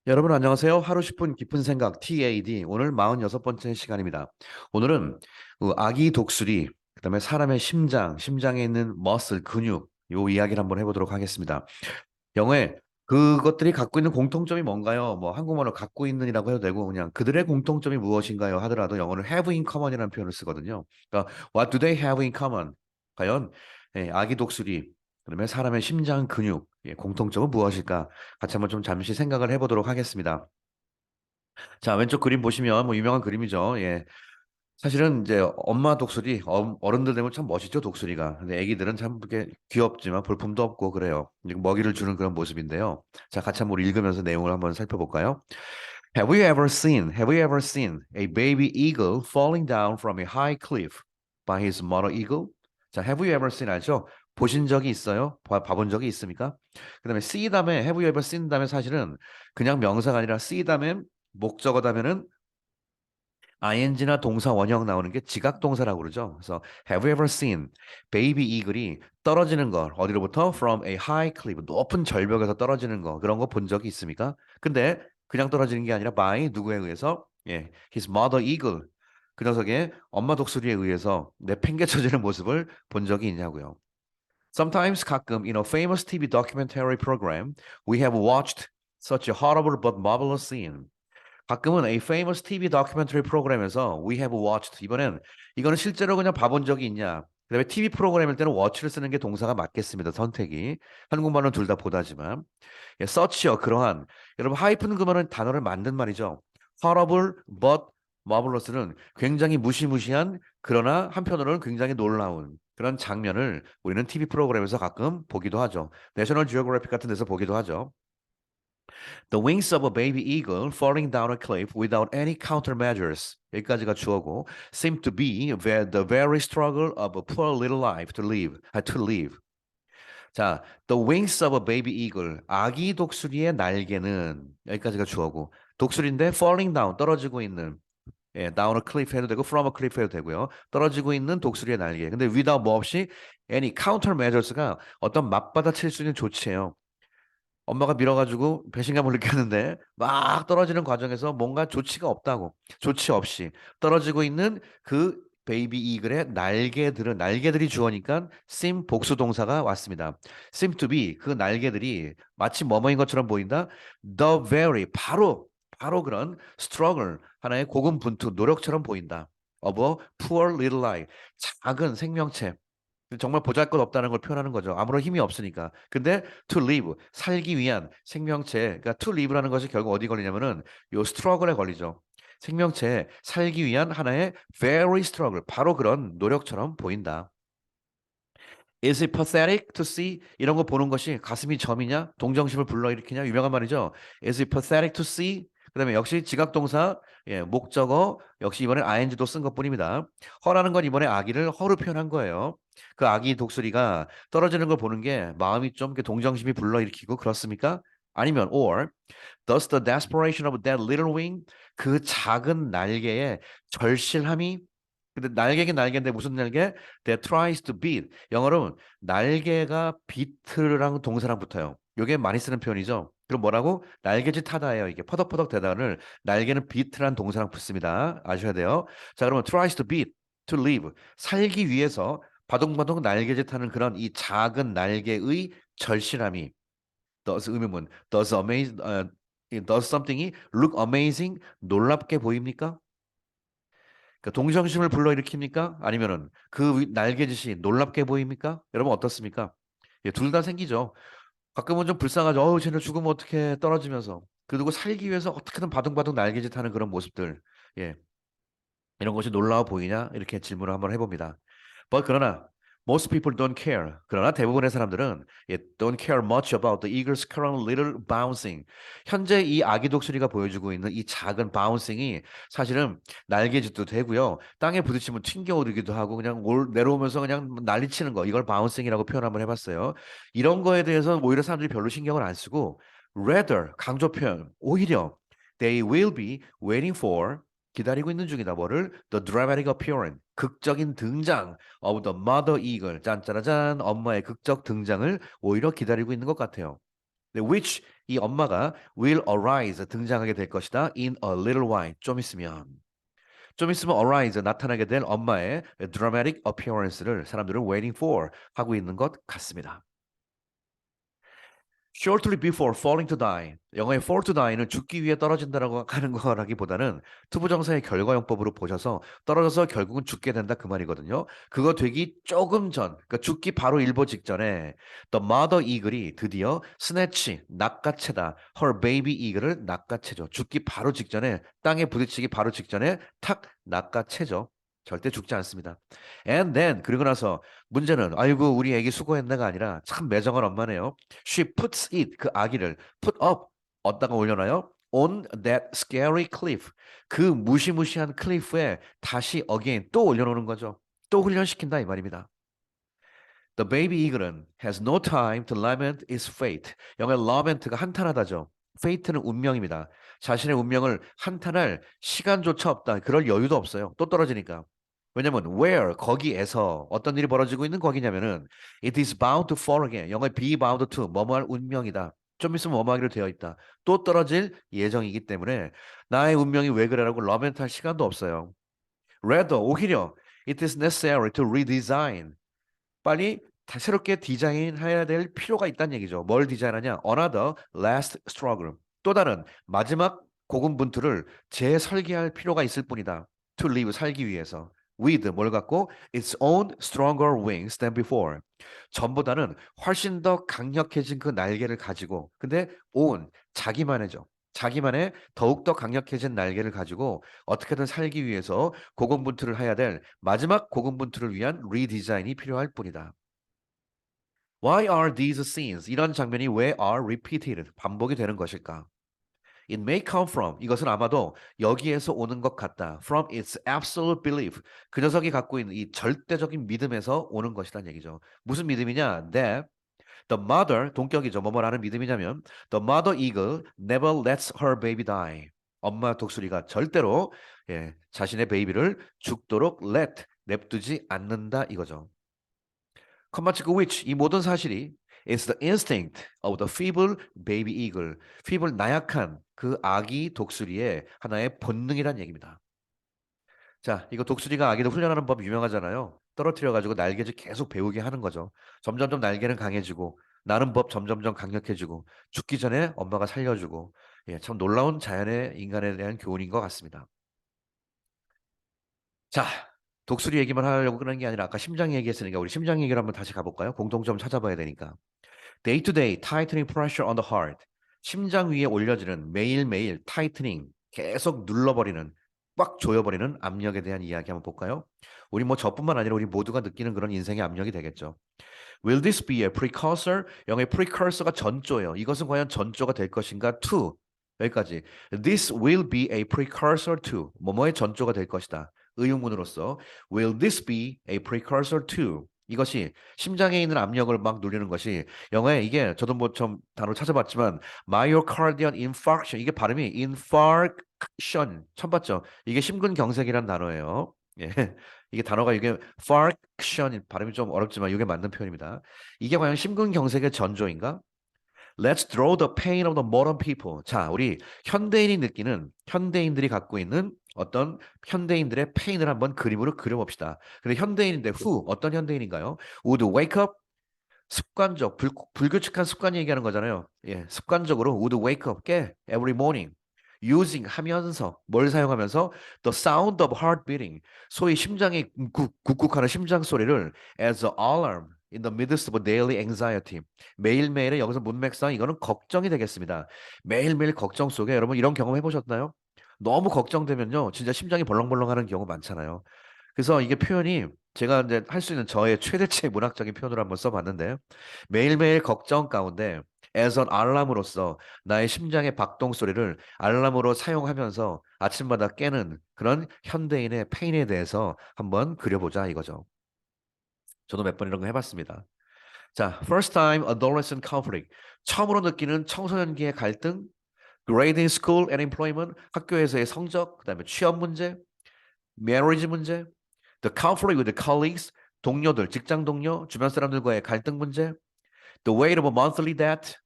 여러분 안녕하세요. 하루 10분 깊은 생각 TAD 오늘 46번째 시간입니다. 오늘은 아기 독수리, 그다음에 사람의 심장에 있는 머슬, 근육 요 이야기를 한번 해보도록 하겠습니다. 영어에 그것들이 갖고 있는 공통점이 뭔가요? 뭐 한국말로 갖고 있는이라고 해도 되고 그냥 그들의 공통점이 무엇인가요? 하더라도 영어는 have in common이라는 표현을 쓰거든요. 그러니까 what do they have in common? 과연 아기 독수리, 그다음에 사람의 심장 근육 공통점은 무엇일까? 같이 한번 좀 잠시 생각을 해보도록 하겠습니다. 자, 왼쪽 그림 보시면 뭐 유명한 그림이죠. 예. 사실은 이제 엄마 독수리, 어른들 되면 참 멋있죠, 독수리가. 근데 애기들은 참 이렇게 귀엽지만 볼품도 없고 그래요. 이제 먹이를 주는 그런 모습인데요. 자, 같이 한번 우리 읽으면서 내용을 한번 살펴볼까요? Have you ever seen a baby eagle falling down from a high cliff by his mother eagle? 자, have you ever seen 알죠? 보신 적이 있어요? 봐본 적이 있습니까? 그다음에 see 다음에 have you ever seen 다음에 사실은 그냥 명사가 아니라 see 다음에 목적어 다음에는 ing나 동사 원형 나오는 게 지각동사라고 그러죠. 그래서 have you ever seen baby eagle이 떨어지는 걸 어디로부터 from a high cliff 높은 절벽에서 떨어지는 거 그런 거 본 적이 있습니까? 근데 그냥 떨어지는 게 아니라 by 누구에 의해서 his mother eagle 그 녀석의 엄마 독수리에 의해서 내팽개쳐지는 모습을 본 적이 있냐고요. Sometimes 가끔 in a famous TV documentary program we have watched such a horrible but marvelous scene. 가끔은 A famous TV documentary 프로그램에서 We have watched 이거는 실제로 그냥 봐본 적이 있냐? 그다음에 TV 프로그램일 때는 watch를 쓰는 게 동사가 맞겠습니다. 선택이 한국말은 둘 다 보다지만 such요 그러한 여러분 하이픈 그거는 단어를 만든 말이죠. horrible but marvelous는 굉장히 무시무시한 그러나 한편으로는 굉장히 놀라운 그런 장면을 우리는 TV 프로그램에서 가끔 보기도 하죠. 내셔널 지오그래픽 같은 데서 보기도 하죠. The wings of a baby eagle falling down a cliff without any countermeasures. 여기까지가 주어고 seem to be the very struggle of a poor little life to live. To live. 자, the wings of a baby eagle. 아기 독수리의 날개는 여기까지가 주어고 독수리인데 falling down 떨어지고 있는 down a cliff 해도 되고 from a cliff 해도 되고요. 떨어지고 있는 독수리의 날개. 근데 without 뭐 없이 any countermeasures가 어떤 맞받아칠 수 있는 조치예요. 엄마가 밀어가지고 배신감을 느꼈는데 막 떨어지는 과정에서 뭔가 조치가 없다고 조치 없이 떨어지고 있는 그 베이비 이글의 날개들이 주어니까 seem 복수 동사가 왔습니다. seem to be 그 날개들이 마치 뭐뭐인 것처럼 보인다. the very 바로 그런 struggle 하나의 고군분투 노력처럼 보인다. of a poor little eye 작은 생명체 정말 보잘것없다는 걸 표현하는 거죠. 아무런 힘이 없으니까. 근데 to live 살기 위한 생명체, 그러니까 to live라는 것이 결국 어디 걸리냐면은 요 struggle에 걸리죠. 생명체 살기 위한 하나의 very struggle, 바로 그런 노력처럼 보인다. Is it pathetic to see? 이런 거 보는 것이 가슴이 저미냐? 동정심을 불러일으키냐? 유명한 말이죠. Is it pathetic to see? 그다음에 역시 지각동사, 목적어 역시 이번엔 ing도 쓴 것뿐입니다. 허라는 건 이번에 아기를 허로 표현한 거예요. 그 아기 독수리가 떨어지는 걸 보는 게 마음이 좀 이렇게 동정심이 불러일으키고 그렇습니까? 아니면 or does the desperation of that little wing 그 작은 날개의 절실함이 근데 날개긴 날개인데 무슨 날개? That tries to beat. 영어로는 날개가 비트랑 동사랑 붙어요. 요게 많이 쓰는 표현이죠. 그럼 뭐라고? 날개짓 하다예요. 이게 퍼덕퍼덕 대단을 날개는 비트란 동사랑 붙습니다. 아셔야 돼요. 자, 그러면 tries to beat, to live. 살기 위해서 바동바동 날개짓 하는 그런 이 작은 날개의 절실함이 does 의미문 does something이 look amazing 놀랍게 보입니까? 그러니까 동정심을 불러일으킵니까? 아니면은 그 날개짓이 놀랍게 보입니까? 여러분 어떻습니까? 예, 둘 다 생기죠. 가끔은 좀 불쌍하죠. 어우, 쟤는 죽으면 어떻게 떨어지면서. 그리고 살기 위해서 어떻게든 바둥바둥 날개짓 하는 그런 모습들. 예. 이런 것이 놀라워 보이냐? 이렇게 질문을 한번 해봅니다. 그러나 most people don't care. 그러나 대부분의 사람들은 don't care much about the eagle's current little bouncing. 현재 이 아기 독수리가 보여주고 있는 이 작은 bouncing이 사실은 날개짓도 되고요. 땅에 부딪히면 튕겨오르기도 하고 그냥 내려오면서 그냥 난리치는 거. 이걸 bouncing이라고 표현 한번 해봤어요. 이런 거에 대해서 오히려 사람들이 별로 신경을 안 쓰고 rather 강조 표현 오히려 they will be waiting for 기다리고 있는 중이다. 뭐를? The dramatic appearance. 극적인 등장 of the mother eagle. 짠짜라짠. 엄마의 극적 등장을 오히려 기다리고 있는 것 같아요. which 이 엄마가 will arise 등장하게 될 것이다. in a little while 좀 있으면. 좀 있으면 arise 나타나게 될 엄마의 dramatic appearance를 사람들은 waiting for 하고 있는 것 같습니다. Shortly before falling to die. 영어의 fall to die는 죽기 위해 떨어진다라고 하는 거라기보다는 투부정사의 결과용법으로 보셔서 떨어져서 결국은 죽게 된다 그 말이거든요. 그거 되기 조금 전, 그러니까 죽기 바로 일보 직전에 The mother eagle이 드디어 스네치, 낚아채다. Her baby eagle을 낚아채죠. 죽기 바로 직전에 땅에 부딪히기 바로 직전에 탁 낚아채죠. 절대 죽지 않습니다. And then 그리고 나서 문제는 아이고 우리 애기 수고했네가 아니라 참 매정한 엄마네요. She puts it 그 아기를 put up 어디다가 올려놔요? On that scary cliff 그 무시무시한 클리프에 다시 again 또 올려놓는 거죠. 또 훈련시킨다 이 말입니다. The baby eagle은 has no time to lament its fate. 영어의 lament가 한탄하다죠. fate는 운명입니다. 자신의 운명을 한탄할 시간조차 없다. 그럴 여유도 없어요. 또 떨어지니까. 왜냐면 where 거기에서 어떤 일이 벌어지고 있는 거기냐면은 it is bound to fall again. 영어의 be bound to 뭐뭐할 운명이다. 좀 있으면 뭐뭐하기로 되어 있다. 또 떨어질 예정이기 때문에 나의 운명이 왜 그래라고 러멘트할 시간도 없어요. Rather 오히려 it is necessary to redesign. 빨리 새롭게 디자인해야 될 필요가 있다는 얘기죠. 뭘 디자인하냐? Another last struggle. 또 다른 마지막 고군분투를 재설계할 필요가 있을 뿐이다. To live 살기 위해서. With 뭘 갖고? Its own stronger wings than before. 전보다는 훨씬 더 강력해진 그 날개를 가지고. 근데 own 자기만의죠. 자기만의 더욱더 강력해진 날개를 가지고 어떻게든 살기 위해서 고군분투를 해야 될 마지막 고군분투를 위한 리디자인이 필요할 뿐이다. Why are these scenes? 이런 장면이 왜 are repeated? 반복이 되는 것일까? It may come from 이것은 아마도 여기에서 오는 것 같다. From its absolute belief. 그 녀석이 갖고 있는 이 절대적인 믿음에서 오는 것이란 얘기죠. 무슨 믿음이냐? That the mother 동격이죠. 뭐뭐라는 믿음이냐면 the mother eagle never lets her baby die. 엄마 독수리가 절대로 자신의 베이비를 죽도록 let 냅두지 않는다 이거죠. 컴마 치고 which 이 모든 사실이 is the instinct of the feeble baby eagle. feeble 나약한 그 아기 독수리의 하나의 본능이란 얘기입니다. 자, 이거 독수리가 아기를 훈련하는 법 유명하잖아요. 떨어뜨려 가지고 날개질 계속 배우게 하는 거죠. 점점점 날개는 강해지고 나는 법 점점점 강력해지고 죽기 전에 엄마가 살려주고 참 놀라운 자연의 인간에 대한 교훈인 것 같습니다. 자, 독수리 얘기만 하려고 그러는 게 아니라 아까 심장 얘기했으니까 우리 심장 얘기를 한번 다시 가볼까요? 공통점 찾아봐야 되니까. Day to day tightening pressure on the heart. 심장 위에 올려지는 매일매일 tightening 계속 눌러버리는 꽉 조여버리는 압력에 대한 이야기 한번 볼까요? 우리 뭐 저뿐만 아니라 우리 모두가 느끼는 그런 인생의 압력이 되겠죠. Will this be a precursor? 영어의 precursor가 전조예요. 이것은 과연 전조가 될 것인가? To 여기까지. This will be a precursor to 뭐뭐의 전조가 될 것이다. 의문문으로서 Will this be a precursor to 이것이 심장에 있는 압력을 막 누리는 것이 영어에 이게 저도 뭐 좀 단어 찾아봤지만 myocardial infarction 이게 발음이 infarction 처음 봤죠? 이게 심근경색이란 단어예요. 예. 이게 단어가 이게 farction 발음이 좀 어렵지만 이게 맞는 표현입니다. 이게 과연 심근경색의 전조인가? Let's draw the pain of the modern people. 자, 우리 현대인이 느끼는 현대인들이 갖고 있는 어떤 현대인들의 페인을 한번 그림으로 그려봅시다. 근데 현대인인데 who 어떤 현대인인가요? Would wake up 습관적 불규칙한 습관 얘기하는 거잖아요. 예, 습관적으로 would wake up 깨 every morning. using 하면서 뭘 사용하면서 the sound of heart beating 소위 심장이 쿡쿡하는 심장 소리를 as an alarm in the midst of daily anxiety 매일매일의 여기서 문맥상 이거는 걱정이 되겠습니다. 매일매일 걱정 속에 여러분 이런 경험 해보셨나요? 너무 걱정되면요 진짜 심장이 벌렁벌렁하는 경우 많잖아요. 그래서 이게 표현이 제가 이제 할 수 있는 저의 최대치의 문학적인 표현으로 한번 써봤는데 매일매일 걱정 가운데 as an alarm으로서 나의 심장의 박동 소리를 알람으로 사용하면서 아침마다 깨는 그런 현대인의 페인에 대해서 한번 그려보자 이거죠. 저도 몇 번 이런 거 해봤습니다. 자, first time adolescent conflict. 처음으로 느끼는 청소년기의 갈등, grade in school and employment. 학교에서의 성적, 그다음에 취업 문제, marriage 문제, the conflict with the colleagues. 동료들, 직장 동료, 주변 사람들과의 갈등 문제, the weight of a monthly debt.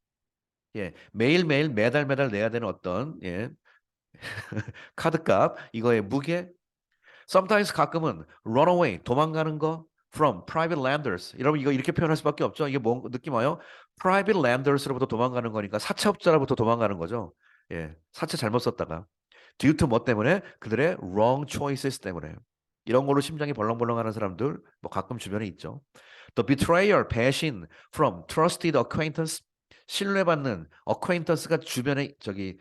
예, 매일매일 매달 내야 되는 어떤 예, 카드값 이거의 무게 sometimes 가끔은 run away 도망가는 거 from private landers 여러분 이거 이렇게 표현할 수밖에 없죠. 이게 뭔 느낌 와요? private landers로부터 도망가는 거니까 사채업자로부터 도망가는 거죠. 예, 사채 잘못 썼다가 due to 뭐 때문에 그들의 wrong choices 때문에 이런 걸로 심장이 벌렁벌렁하는 사람들 뭐 가끔 주변에 있죠. The betrayal 배신 from trusted acquaintance 신뢰받는 acquaintance가 주변에 저기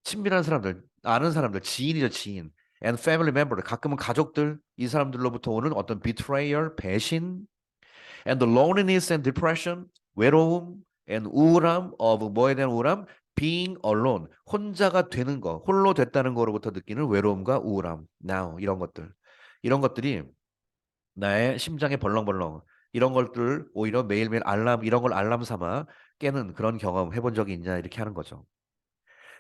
친밀한 사람들, 아는 사람들, 지인이죠, 지인. And family member, 가끔은 가족들, 이 사람들로부터 오는 어떤 betrayal, 배신. And the loneliness and depression, 외로움, and 우울함, of 뭐에 대한 우울함? Being alone, 혼자가 되는 거, 홀로 됐다는 거로부터 느끼는 외로움과 우울함. Now, 이런 것들. 이런 것들이 나의 심장에 벌렁벌렁, 이런 것들 오히려 매일매일 알람, 이런 걸 알람 삼아 깨는 그런 경험 해본 적이 있냐, 이렇게 하는 거죠.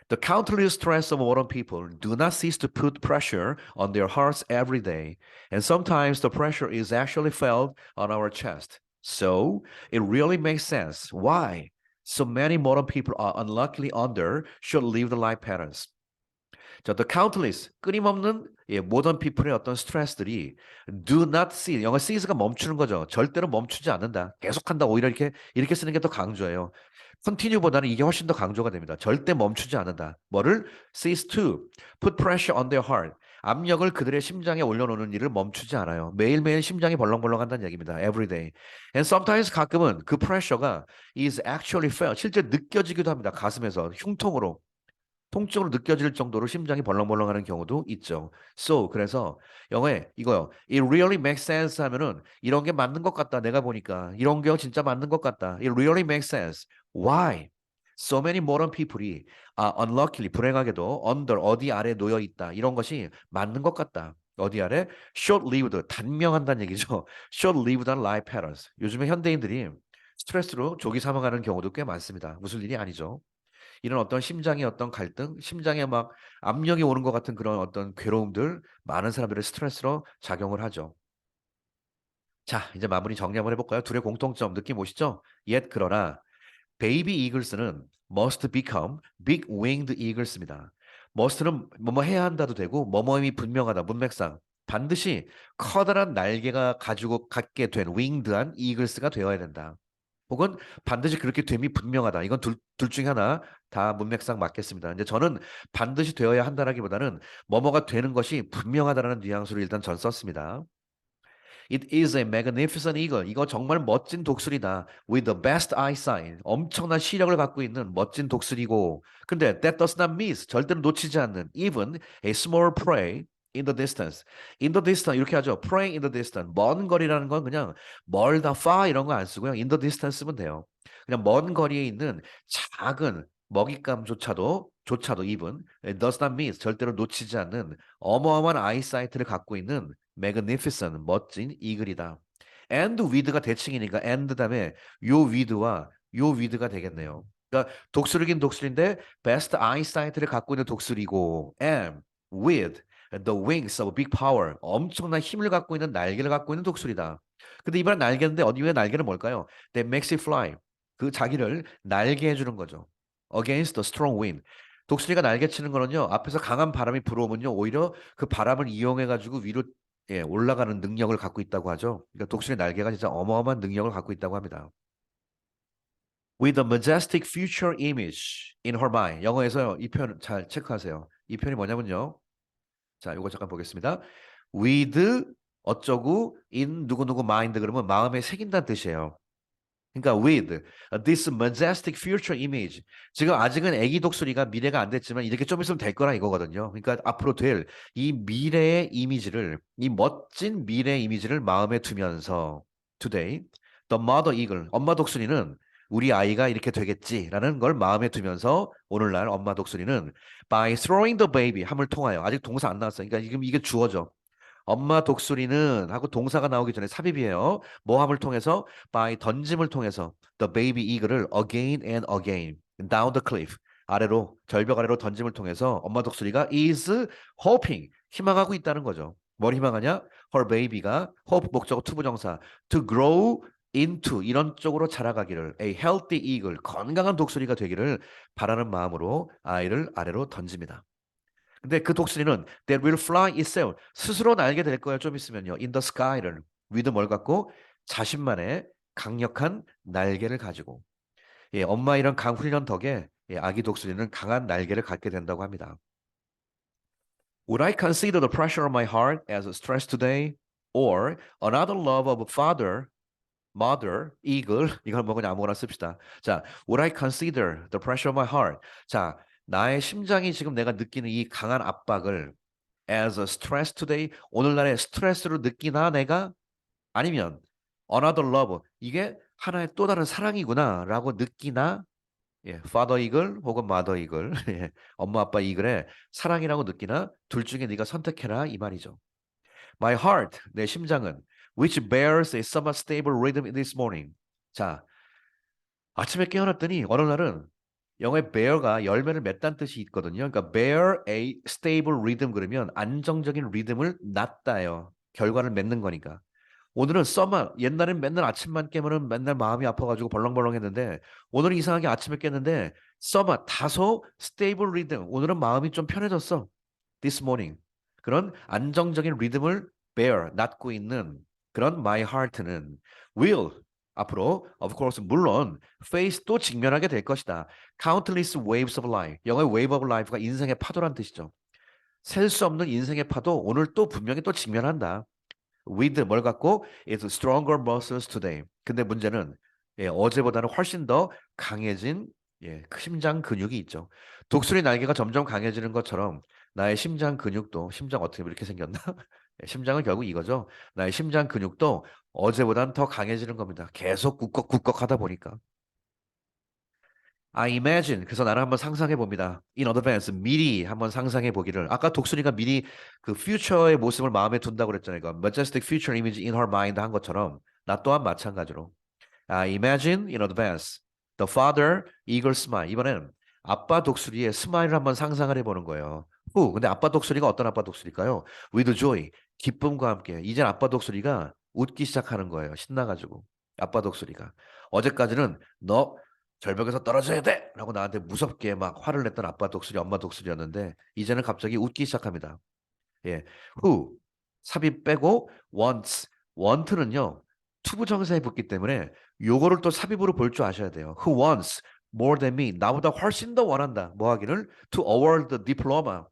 The countless stress of modern people do not cease to put pressure on their hearts every day, and sometimes the pressure is actually felt on our chest. So it really makes sense why so many modern people are unluckily under short-lived life patterns. 자, the countless 끊임없는 예, 모던 피플의 어떤 스트레스들이 do not cease 영어 cease가 멈추는 거죠. 절대로 멈추지 않는다. 계속한다. 오히려 이렇게 쓰는 게 더 강조예요. continue보다는 이게 훨씬 더 강조가 됩니다. 절대 멈추지 않는다. 뭐를 cease to put pressure on their heart. 압력을 그들의 심장에 올려놓는 일을 멈추지 않아요. 매일매일 심장이 벌렁벌렁한다는 얘기입니다. Every day. And sometimes 가끔은 그 pressure가 is actually felt. 실제 느껴지기도 합니다. 가슴에서 흉통으로. 통증으로 느껴질 정도로 심장이 벌렁벌렁하는 경우도 있죠. So 그래서 영어에 이거요. It really makes sense 하면은 이런 게 맞는 것 같다. 내가 보니까 이런 게 진짜 맞는 것 같다. It really makes sense. Why? So many modern people이 unluckily 불행하게도 under 어디 아래 놓여 있다. 이런 것이 맞는 것 같다. 어디 아래? Short-lived 단명한다는 얘기죠. Short-lived life patterns. 요즘에 현대인들이 스트레스로 조기 사망하는 경우도 꽤 많습니다. 무슨 일이 아니죠. 이런 어떤 심장의 어떤 갈등, 심장에 막 압력이 오는 것 같은 그런 어떤 괴로움들 많은 사람들의 스트레스로 작용을 하죠. 자, 이제 마무리 정리 한번 해볼까요? 둘의 공통점 느낌 오시죠? 옛 그러나 베이비 이글스는 must become big winged eagles입니다. must는 뭐뭐 해야 한다도 되고 뭐뭐임이 분명하다 문맥상 반드시 커다란 날개가 가지고 갖게 된 winged한 이글스가 되어야 된다. 혹은 반드시 그렇게 됨이 분명하다. 이건 둘 중에 하나 다 문맥상 맞겠습니다. 이제 저는 반드시 되어야 한다라기보다는 뭐뭐가 되는 것이 분명하다라는 뉘앙스로 일단 전 썼습니다. It is a magnificent eagle. 이거 정말 멋진 독수리다. With the best eyesight. 엄청난 시력을 갖고 있는 멋진 독수리고. 근데 that does not miss. 절대로 놓치지 않는 even a small prey in the distance. In the distance 이렇게 하죠. prey in the distance. 먼 거리라는 건 그냥 멀다, far 이런 거 안 쓰고요. in the distance 쓰면 돼요. 그냥 먼 거리에 있는 작은 먹잇감조차도 even it does not miss. 절대로 놓치지 않는 어마어마한 아이사이트를 갖고 있는 magnificent 멋진 이글이다. and with가 대칭이니까 and 다음에 요 with와 요 with가 되겠네요. 그러니까 독수리긴 독수리인데 best eyesight를 갖고 있는 독수리고 and with the wings of big power 엄청난 힘을 갖고 있는 날개를 갖고 있는 독수리다. 근데 이번엔 날개인데 어디 왜 날개는 뭘까요? That makes it fly. 그 자기를 날게 해주는 거죠. Against the strong wind. 독수리가 날개치는 거는요. 앞에서 강한 바람이 불어오면요. 오히려 그 바람을 이용해 가지고 위로 예, 올라가는 능력을 갖고 있다고 하죠. 그러니까 독수리 날개가 진짜 어마어마한 능력을 갖고 있다고 합니다. With a majestic future image in her mind. 영어에서요. 이 표현 잘 체크하세요. 이 표현이 뭐냐면요. 자, 이거 잠깐 보겠습니다. With 어쩌고 in 누구누구 mind 그러면 마음에 새긴다는 뜻이에요. 그러니까 with this majestic future image. 지금 아직은 애기 독수리가 미래가 안 됐지만 이렇게 좀 있으면 될 거라 이거거든요. 그러니까 앞으로 될 이 미래의 이미지를 이 멋진 미래의 이미지를 마음에 두면서 today the mother eagle 엄마 독수리는 우리 아이가 이렇게 되겠지라는 걸 마음에 두면서 오늘날 엄마 독수리는 by throwing the baby 함을 통하여 아직 동사 안 나왔어요. 그러니까 지금 이게 주어져. 엄마 독수리는 하고 동사가 나오기 전에 삽입이에요. 모함을 통해서 by 던짐을 통해서 the baby eagle을 again and again down the cliff 아래로 절벽 아래로 던짐을 통해서 엄마 독수리가 is hoping 희망하고 있다는 거죠. 뭘 희망하냐? her baby가 hope 목적어 투부정사 to grow into 이런 쪽으로 자라가기를 a healthy eagle 건강한 독수리가 되기를 바라는 마음으로 아이를 아래로 던집니다. 근데 그 독수리는 that will fly itself 스스로 날게 될 거예요. 좀 있으면요. in the sky를 with 뭘 갖고 자신만의 강력한 날개를 가지고 예, 엄마 이런 강훈련 덕에 예, 아기 독수리는 강한 날개를 갖게 된다고 합니다. Would I consider the pressure of my heart as a stress today, or another love of father, mother, eagle? 이걸 뭐 그냥 아무거나 씁시다. 자, would I consider the pressure of my heart? 자, 나의 심장이 지금 내가 느끼는 이 강한 압박을 as a stress today, 오늘날의 스트레스로 느끼나 내가? 아니면 another love, 이게 하나의 또 다른 사랑이구나라고 느끼나? 예, father eagle 혹은 mother eagle, 예, 엄마 아빠 이글의 사랑이라고 느끼나? 둘 중에 네가 선택해라 이 말이죠. My heart, 내 심장은 which bears a somewhat stable rhythm this morning. 자, 아침에 깨어났더니 어느 날은 영어의 bear가 열매를 맺다는 뜻이 있거든요. 그러니까 bear a stable rhythm 그러면 안정적인 리듬을 낳다요. 결과를 맺는 거니까. 오늘은 써마 옛날엔 맨날 아침만 깨면은 맨날 마음이 아파가지고 벌렁벌렁 했는데 오늘은 이상하게 아침에 깼는데 써마 다소 스테이블 리듬 오늘은 마음이 좀 편해졌어. This morning 그런 안정적인 리듬을 bear 낳고 있는 그런 my heart는 will 앞으로 of course 물론 face 또 직면하게 될 것이다. Countless waves of life 영어의 wave of life가 인생의 파도란 뜻이죠. 셀 수 없는 인생의 파도 오늘 또 분명히 또 직면한다. with 뭘 갖고 is stronger muscles today. 근데 문제는 예, 어제보다는 훨씬 더 강해진 예, 심장 근육이 있죠. 독수리 날개가 점점 강해지는 것처럼 나의 심장 근육도 심장 어떻게 이렇게 생겼나? 예, 심장은 결국 이거죠. 나의 심장 근육도 어제보다는 더 강해지는 겁니다. 계속 꾹꺽꾹꺽 하다 보니까. I imagine. 그래서 나는 한번 상상해 봅니다. In advance. 미리 한번 상상해 보기를. 아까 독수리가 미리 그 future의 모습을 마음에 둔다고 그랬잖아요. 그러니까 majestic future image in her mind 한 것처럼 나 또한 마찬가지로. I imagine in advance. The father eagle smile. 이번엔 아빠 독수리의 스마일을 한번 상상을 해보는 거예요. 근데 아빠 독수리가 어떤 아빠 독수리일까요? With joy. 기쁨과 함께. 이젠 아빠 독수리가 웃기 시작하는 거예요. 신나가지고. 아빠 독수리가. 어제까지는 너 절벽에서 떨어져야 돼! 라고 나한테 무섭게 막 화를 냈던 아빠 독수리, 엄마 독수리였는데 이제는 갑자기 웃기 시작합니다. 예, who 삽입 빼고 wants, want는요 투부 정사에 붙기 때문에 요거를 또 삽입으로 볼 줄 아셔야 돼요. Who wants more than me? 나보다 훨씬 더 원한다. 뭐 하기를? To award the diploma.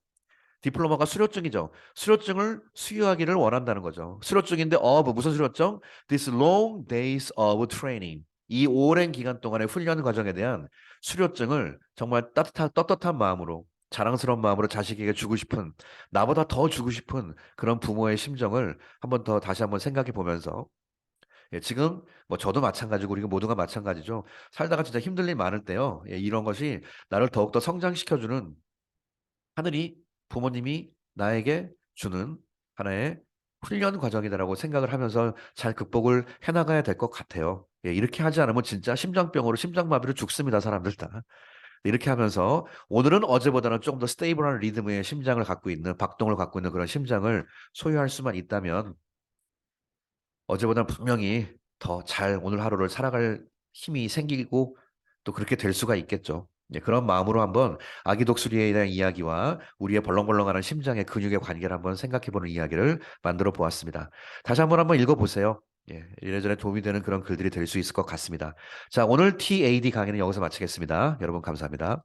디플로마가 수료증이죠. 수료증을 수여하기를 원한다는 거죠. 수료증인데 of 무슨 수료증? This long days of training. 이 오랜 기간 동안의 훈련 과정에 대한 수료증을 정말 떳떳한 마음으로 자랑스러운 마음으로 자식에게 주고 싶은 나보다 더 주고 싶은 그런 부모의 심정을 한번 더 다시 한번 생각해 보면서 예, 지금 뭐 저도 마찬가지고 우리가 모두가 마찬가지죠. 살다가 진짜 힘들 일 많을 때요. 예, 이런 것이 나를 더욱더 성장시켜주는 하늘이 부모님이 나에게 주는 하나의 훈련 과정이다라고 생각을 하면서 잘 극복을 해나가야 될 것 같아요. 예, 이렇게 하지 않으면 진짜 심장병으로 심장마비로 죽습니다, 사람들 다. 이렇게 하면서 오늘은 어제보다는 조금 더 스테이블한 리듬의 심장을 갖고 있는 박동을 갖고 있는 그런 심장을 소유할 수만 있다면 어제보다는 분명히 더 잘 오늘 하루를 살아갈 힘이 생기고 또 그렇게 될 수가 있겠죠. 예, 그런 마음으로 한번 아기 독수리에 대한 이야기와 우리의 벌렁벌렁하는 심장의 근육의 관계를 한번 생각해보는 이야기를 만들어 보았습니다. 다시 한번 읽어보세요. 예, 이래저래 도움이 되는 그런 글들이 될 수 있을 것 같습니다. 자, 오늘 TAD 강의는 여기서 마치겠습니다. 여러분 감사합니다.